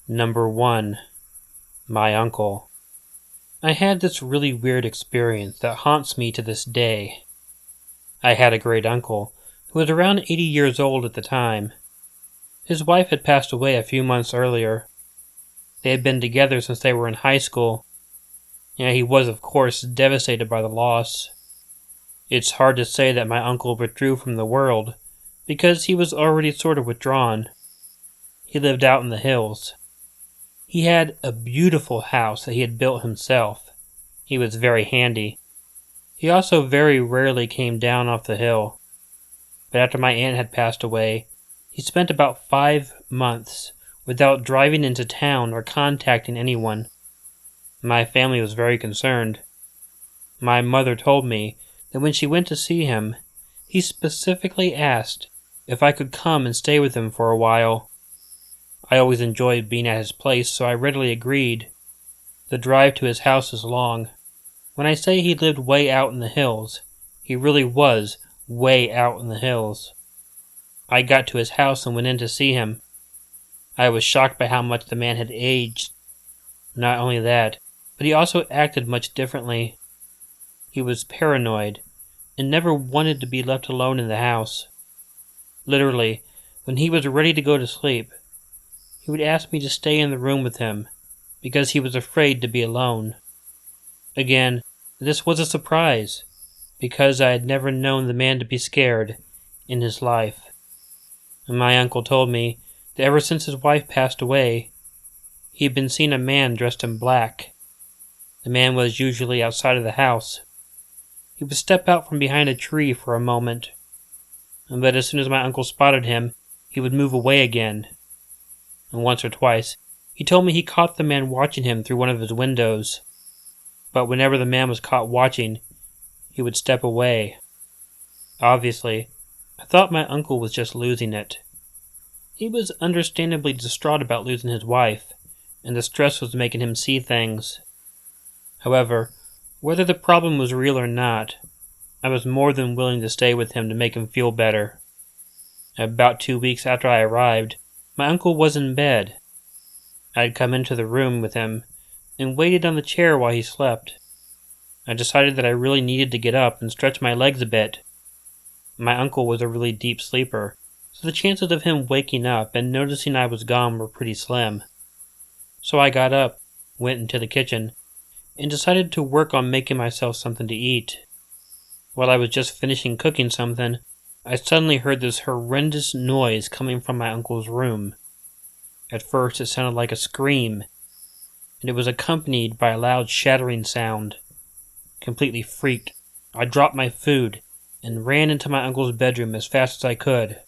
Number 1. My uncle. I had this really weird experience that haunts me to this day. I had a great uncle who was around 80 years old at the time. His wife had passed away a few months earlier. They had been together since they were in high school. And he was, of course, devastated by the loss. It's hard to say that my uncle withdrew from the world, because he was already sort of withdrawn. He lived out in the hills. He had a beautiful house that he had built himself. He was very handy. He also very rarely came down off the hill. But after my aunt had passed away, he spent about 5 months without driving into town or contacting anyone. My family was very concerned. My mother told me that when she went to see him, he specifically asked if I could come and stay with him for a while. I always enjoyed being at his place, so I readily agreed. The drive to his house is long. When I say he lived way out in the hills, he really was way out in the hills. I got to his house and went in to see him. I was shocked by how much the man had aged. Not only that, but he also acted much differently. He was paranoid and never wanted to be left alone in the house. Literally, when he was ready to go to sleep, he would ask me to stay in the room with him because he was afraid to be alone. Again, this was a surprise because I had never known the man to be scared in his life. And my uncle told me that ever since his wife passed away, he had been seeing a man dressed in black. The man was usually outside of the house. He would step out from behind a tree for a moment, but as soon as my uncle spotted him, he would move away again. And once or twice, he told me he caught the man watching him through one of his windows. But whenever the man was caught watching, he would step away. Obviously, I thought my uncle was just losing it. He was understandably distraught about losing his wife, and the stress was making him see things. However, whether the problem was real or not, I was more than willing to stay with him to make him feel better. About 2 weeks after I arrived, my uncle was in bed. I had come into the room with him and waited on the chair while he slept. I decided that I really needed to get up and stretch my legs a bit. My uncle was a really deep sleeper, so the chances of him waking up and noticing I was gone were pretty slim. So I got up, went into the kitchen, and decided to work on making myself something to eat. While I was just finishing cooking something, I suddenly heard this horrendous noise coming from my uncle's room. At first it sounded like a scream, and it was accompanied by a loud shattering sound. Completely freaked, I dropped my food and ran into my uncle's bedroom as fast as I could.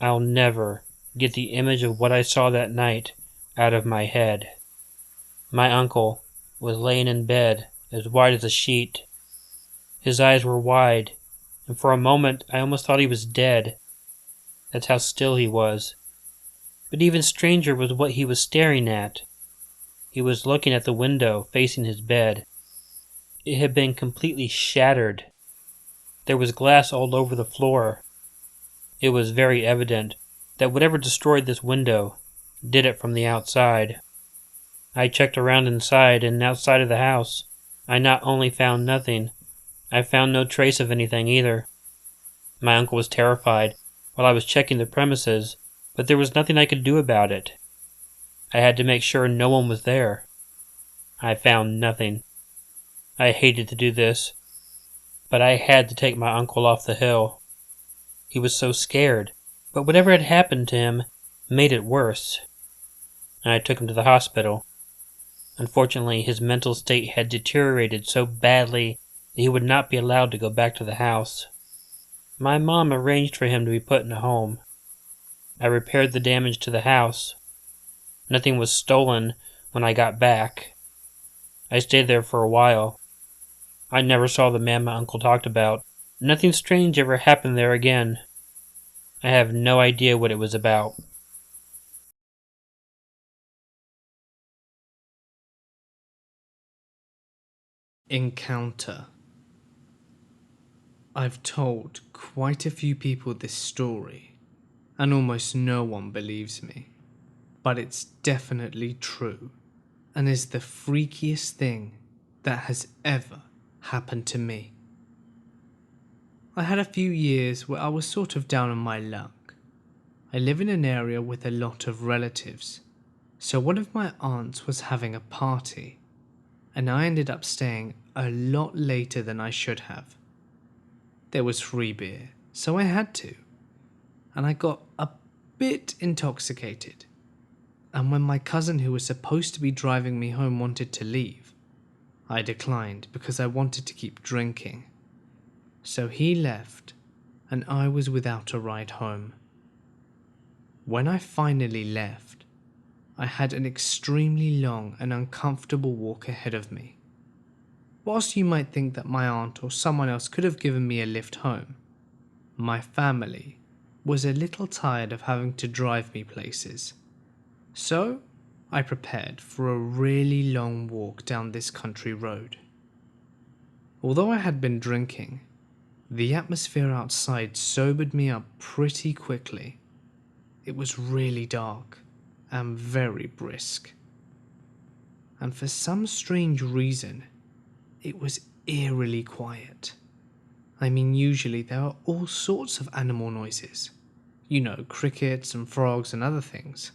I'll never get the image of what I saw that night out of my head. My uncle was laying in bed as white as a sheet. His eyes were wide, and for a moment I almost thought he was dead. That's how still he was. But even stranger was what he was staring at. He was looking at the window facing his bed. It had been completely shattered. There was glass all over the floor. It was very evident that whatever destroyed this window did it from the outside. I checked around inside and outside of the house. I not only found nothing, I found no trace of anything either. My uncle was terrified while I was checking the premises, but there was nothing I could do about it. I had to make sure no one was there. I found nothing. I hated to do this, but I had to take my uncle off the hill. He was so scared, but whatever had happened to him made it worse. I took him to the hospital. Unfortunately, his mental state had deteriorated so badly that he would not be allowed to go back to the house. My mom arranged for him to be put in a home. I repaired the damage to the house. Nothing was stolen when I got back. I stayed there for a while. I never saw the man my uncle talked about. Nothing strange ever happened there again. I have no idea what it was about. Encounter. I've told quite a few people this story, and almost no one believes me. but it's definitely true, and is the freakiest thing that has ever happened to me. I had a few years where I was sort of down on my luck. I live in an area with a lot of relatives, so one of my aunts was having a party, and I ended up staying a lot later than I should have. There was free beer, so I had to, and I got a bit intoxicated. And when my cousin who was supposed to be driving me home wanted to leave, I declined because I wanted to keep drinking. So he left, and I was without a ride home. When I finally left, I had an extremely long and uncomfortable walk ahead of me. Whilst you might think that my aunt or someone else could have given me a lift home, my family was a little tired of having to drive me places. So I prepared for a really long walk down this country road. Although I had been drinking, the atmosphere outside sobered me up pretty quickly. It was really dark and very brisk. And for some strange reason, it was eerily quiet. I mean, usually there are all sorts of animal noises. You know, crickets and frogs and other things.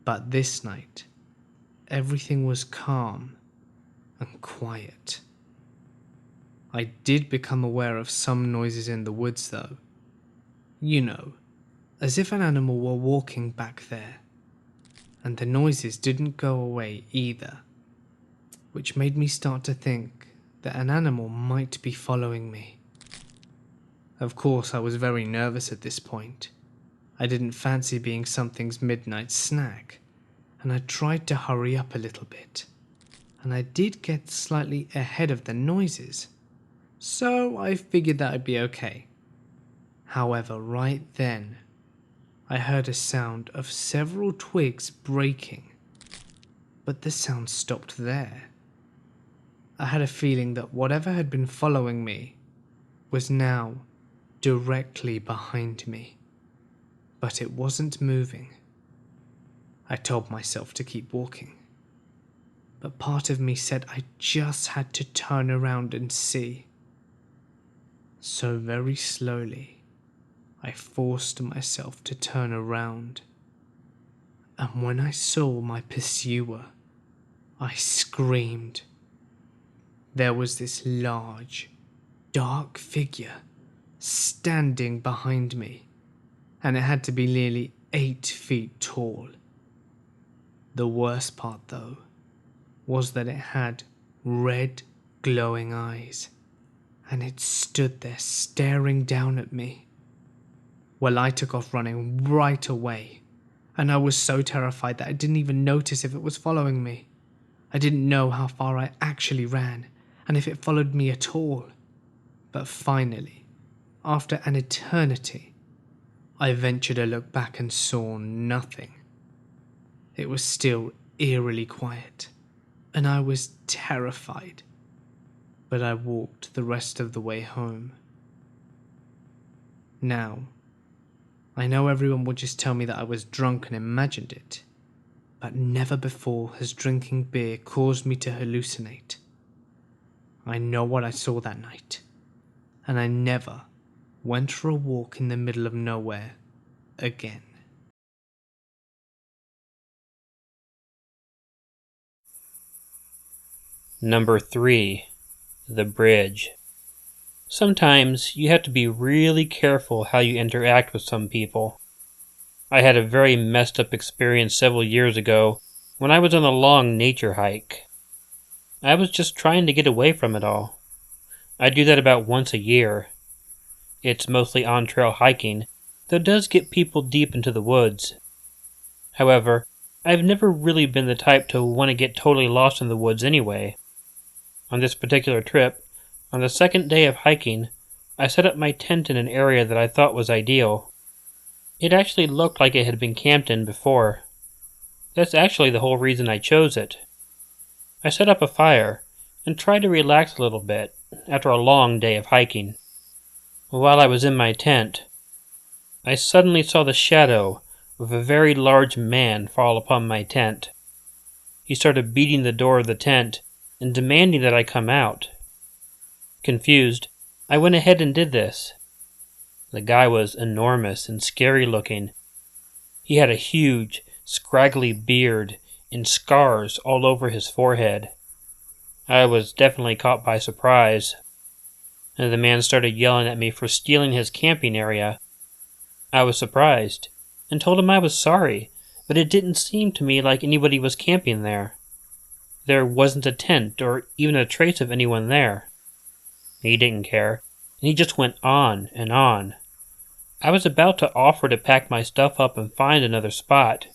But this night, everything was calm and quiet. I did become aware of some noises in the woods though. You know, as if an animal were walking back there. And the noises didn't go away either, which made me start to think that an animal might be following me. Of course, I was very nervous at this point. I didn't fancy being something's midnight snack, and I tried to hurry up a little bit. And I did get slightly ahead of the noises, so I figured that I'd be okay. However, right then, I heard a sound of several twigs breaking, but the sound stopped there. I had a feeling that whatever had been following me was now directly behind me, but it wasn't moving. I told myself to keep walking, but part of me said I just had to turn around and see. So very slowly, I forced myself to turn around, and when I saw my pursuer, I screamed. There was this large, dark figure standing behind me, and it had to be nearly 8 feet tall. The worst part, though, was that it had red, glowing eyes, and it stood there staring down at me. Well, I took off running right away, and I was so terrified that I didn't even notice if it was following me. I didn't know how far I actually ran, and if it followed me at all. But finally, after an eternity, I ventured a look back and saw nothing. It was still eerily quiet, and I was terrified. But I walked the rest of the way home. Now, I know everyone would just tell me that I was drunk and imagined it, but never before has drinking beer caused me to hallucinate. I know what I saw that night, and I never went for a walk in the middle of nowhere again. Number 3. The bridge. Sometimes you have to be really careful how you interact with some people. I had a very messed up experience several years ago when I was on a long nature hike. I was just trying to get away from it all. I do that about once a year. It's mostly on-trail hiking, though it does get people deep into the woods. However, I've never really been the type to want to get totally lost in the woods anyway. On this particular trip, on the second day of hiking, I set up my tent in an area that I thought was ideal. It actually looked like it had been camped in before. That's actually the whole reason I chose it. I set up a fire and tried to relax a little bit after a long day of hiking. While I was in my tent, I suddenly saw the shadow with a very large man fall upon my tent. He started beating the door of the tent and demanding that I come out. Confused, I went ahead and did this. The guy was enormous and scary looking. He had a huge, scraggly beard and scars all over his forehead. I was definitely caught by surprise, and the man started yelling at me for stealing his camping area. I was surprised, and told him I was sorry, but it didn't seem to me like anybody was camping there. There wasn't a tent or even a trace of anyone there. He didn't care, and he just went on and on. I was about to offer to pack my stuff up and find another spot.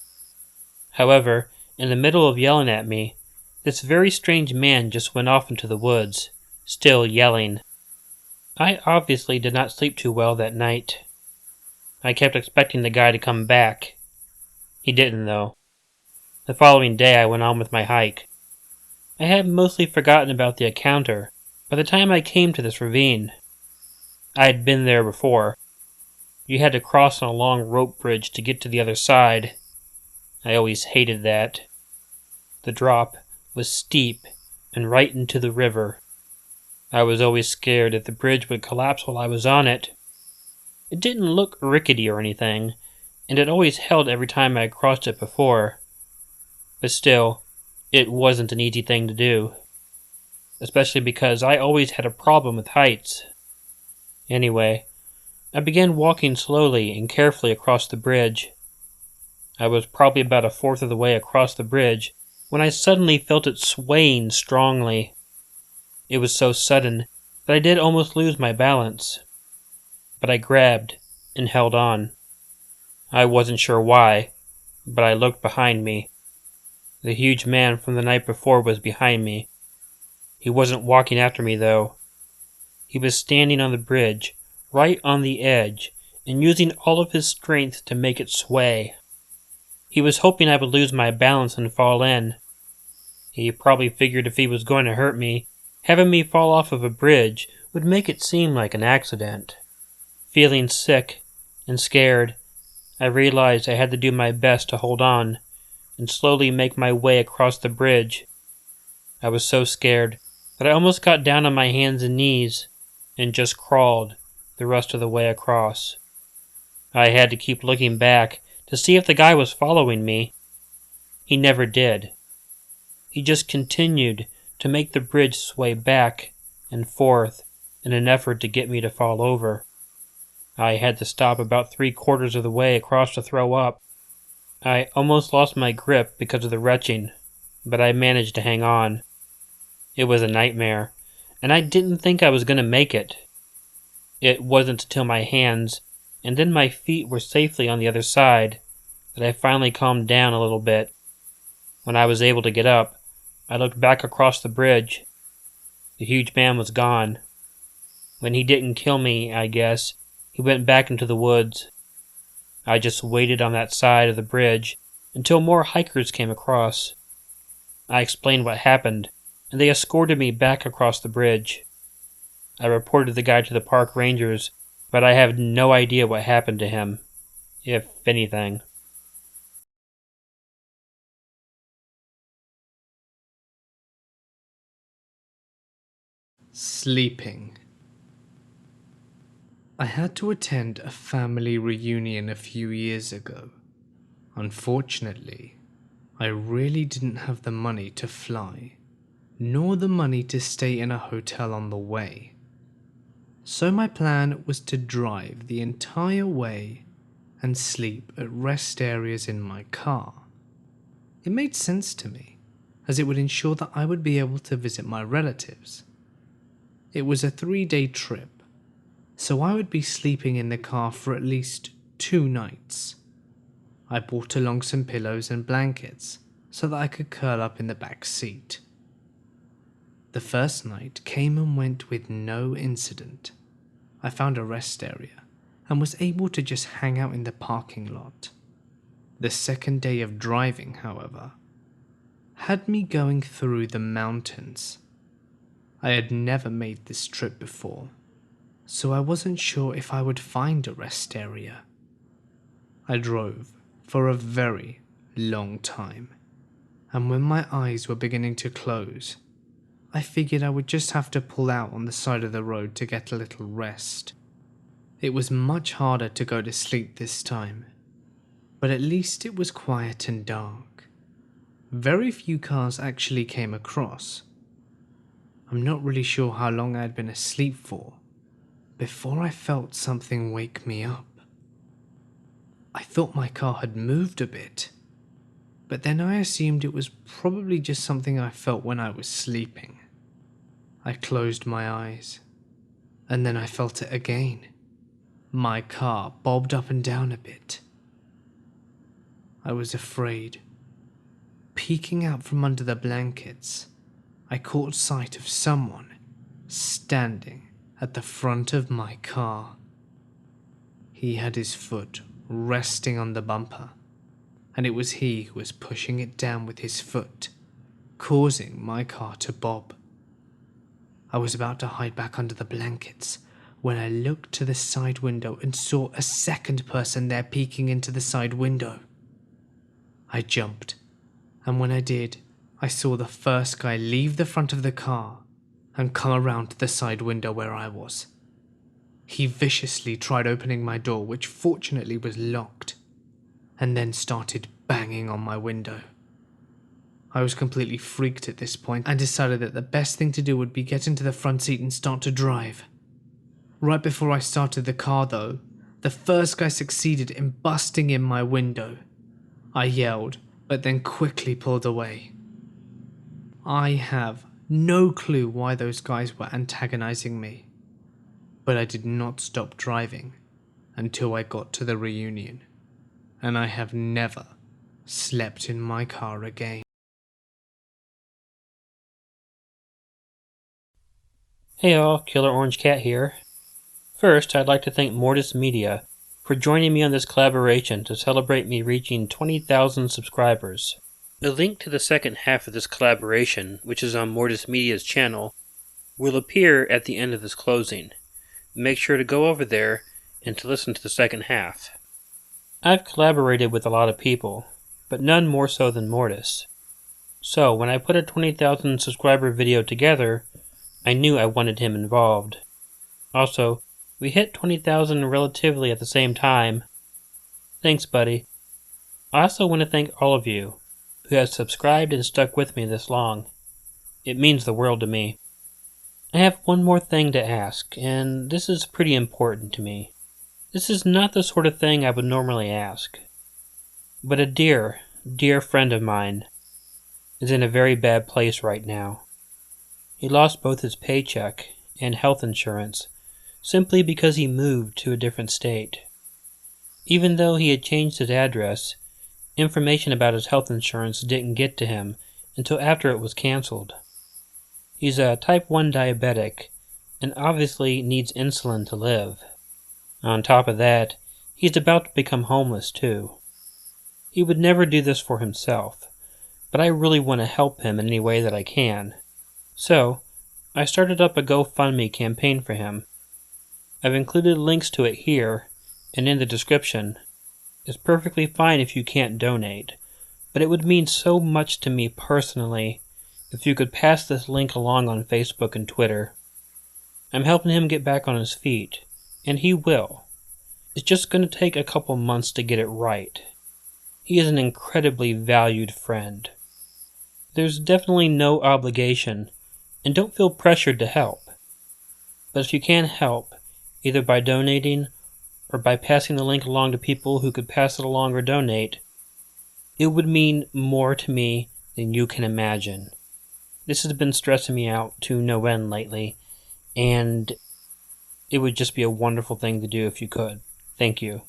However, in the middle of yelling at me, this very strange man just went off into the woods, still yelling. I obviously did not sleep too well that night. I kept expecting the guy to come back. He didn't, though. The following day I went on with my hike. I had mostly forgotten about the encounter by the time I came to this ravine. I had been there before. You had to cross on a long rope bridge to get to the other side. I always hated that. The drop was steep and right into the river. I was always scared that the bridge would collapse while I was on it. It didn't look rickety or anything, and it always held every time I had crossed it before. But still, it wasn't an easy thing to do. Especially because I always had a problem with heights. Anyway, I began walking slowly and carefully across the bridge. I was probably about a fourth of the way across the bridge when I suddenly felt it swaying strongly. It was so sudden that I did almost lose my balance. But I grabbed and held on. I wasn't sure why, but I looked behind me. The huge man from the night before was behind me. He wasn't walking after me, though. He was standing on the bridge, right on the edge, and using all of his strength to make it sway. He was hoping I would lose my balance and fall in. He probably figured if he was going to hurt me, having me fall off of a bridge would make it seem like an accident. Feeling sick and scared, I realized I had to do my best to hold on and slowly make my way across the bridge. I was so scared that I almost got down on my hands and knees and just crawled the rest of the way across. I had to keep looking back to see if the guy was following me. He never did. He just continued to make the bridge sway back and forth in an effort to get me to fall over. I had to stop about 3/4 of the way across to throw up. I almost lost my grip because of the retching, but I managed to hang on. It was a nightmare, and I didn't think I was going to make it. It wasn't until my hands and then my feet were safely on the other side that I finally calmed down a little bit. When I was able to get up, I looked back across the bridge. The huge man was gone. When he didn't kill me, I guess, he went back into the woods. I just waited on that side of the bridge until more hikers came across. I explained what happened, and they escorted me back across the bridge. I reported the guy to the park rangers, but I have no idea what happened to him, if anything. Sleeping. I had to attend a family reunion a few years ago. Unfortunately, I really didn't have the money to fly, nor the money to stay in a hotel on the way. So my plan was to drive the entire way and sleep at rest areas in my car. It made sense to me, as it would ensure that I would be able to visit my relatives. It was a 3-day trip, so I would be sleeping in the car for at least 2 nights. I brought along some pillows and blankets so that I could curl up in the back seat. The first night came and went with no incident. I found a rest area and was able to just hang out in the parking lot. The second day of driving, however, had me going through the mountains. I had never made this trip before, so I wasn't sure if I would find a rest area. I drove for a very long time, and when my eyes were beginning to close, I figured I would just have to pull out on the side of the road to get a little rest. It was much harder to go to sleep this time, but at least it was quiet and dark. Very few cars actually came across. I'm not really sure how long I had been asleep for before I felt something wake me up. I thought my car had moved a bit, but then I assumed it was probably just something I felt when I was sleeping. I closed my eyes, and then I felt it again. My car bobbed up and down a bit. I was afraid. Peeking out from under the blankets, I caught sight of someone standing at the front of my car. He had his foot resting on the bumper, and it was he who was pushing it down with his foot, causing my car to bob. I was about to hide back under the blankets when I looked to the side window and saw a second person there peeking into the side window. I jumped, and when I did, I saw the first guy leave the front of the car and come around to the side window where I was. He viciously tried opening my door, which fortunately was locked, and then started banging on my window. I was completely freaked at this point and decided that the best thing to do would be get into the front seat and start to drive. Right before I started the car though, the first guy succeeded in busting in my window. I yelled, but then quickly pulled away. I have no clue why those guys were antagonizing me, but I did not stop driving until I got to the reunion, and I have never slept in my car again. Hey all, Killer Orange Cat here. First, I'd like to thank Mortis Media for joining me on this collaboration to celebrate me reaching 20,000 subscribers. A link to the second half of this collaboration, which is on Mortis Media's channel, will appear at the end of this closing. Make sure to go over there and to listen to the second half. I've collaborated with a lot of people, but none more so than Mortis. So when I put a 20,000 subscriber video together, I knew I wanted him involved. Also, we hit 20,000 relatively at the same time. Thanks, buddy. I also want to thank all of you who have subscribed and stuck with me this long. It means the world to me. I have one more thing to ask, and this is pretty important to me. This is not the sort of thing I would normally ask, but a dear, dear friend of mine is in a very bad place right now. He lost both his paycheck and health insurance simply because he moved to a different state. Even though he had changed his address, information about his health insurance didn't get to him until after it was canceled. He's a type 1 diabetic and obviously needs insulin to live. On top of that, he's about to become homeless too. He would never do this for himself, but I really want to help him in any way that I can. So, I started up a GoFundMe campaign for him. I've included links to it here and in the description. It's perfectly fine if you can't donate, but it would mean so much to me personally if you could pass this link along on Facebook and Twitter. I'm helping him get back on his feet, and he will. It's just going to take a couple months to get it right. He is an incredibly valued friend. There's definitely no obligation, and don't feel pressured to help. But if you can help, either by donating or by passing the link along to people who could pass it along or donate, it would mean more to me than you can imagine. This has been stressing me out to no end lately, and it would just be a wonderful thing to do if you could. Thank you.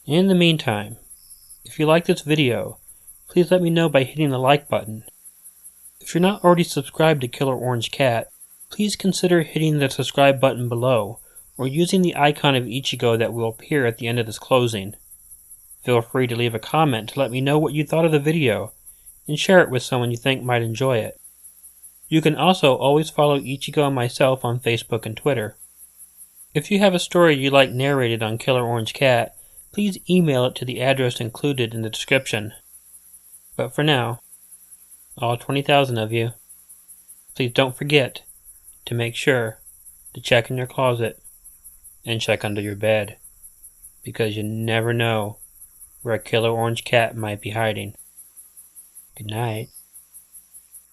In the meantime, if you like this video, please let me know by hitting the like button. If you're not already subscribed to Killer Orange Cat, please consider hitting the subscribe button below or using the icon of Ichigo that will appear at the end of this closing. Feel free to leave a comment to let me know what you thought of the video and share it with someone you think might enjoy it. You can also always follow Ichigo and myself on Facebook and Twitter. If you have a story you'd like narrated on Killer Orange Cat, please email it to the address included in the description. But for now, all 20,000 of you, please don't forget to make sure to check in your closet and check under your bed, because you never know where a killer orange cat might be hiding. Good night.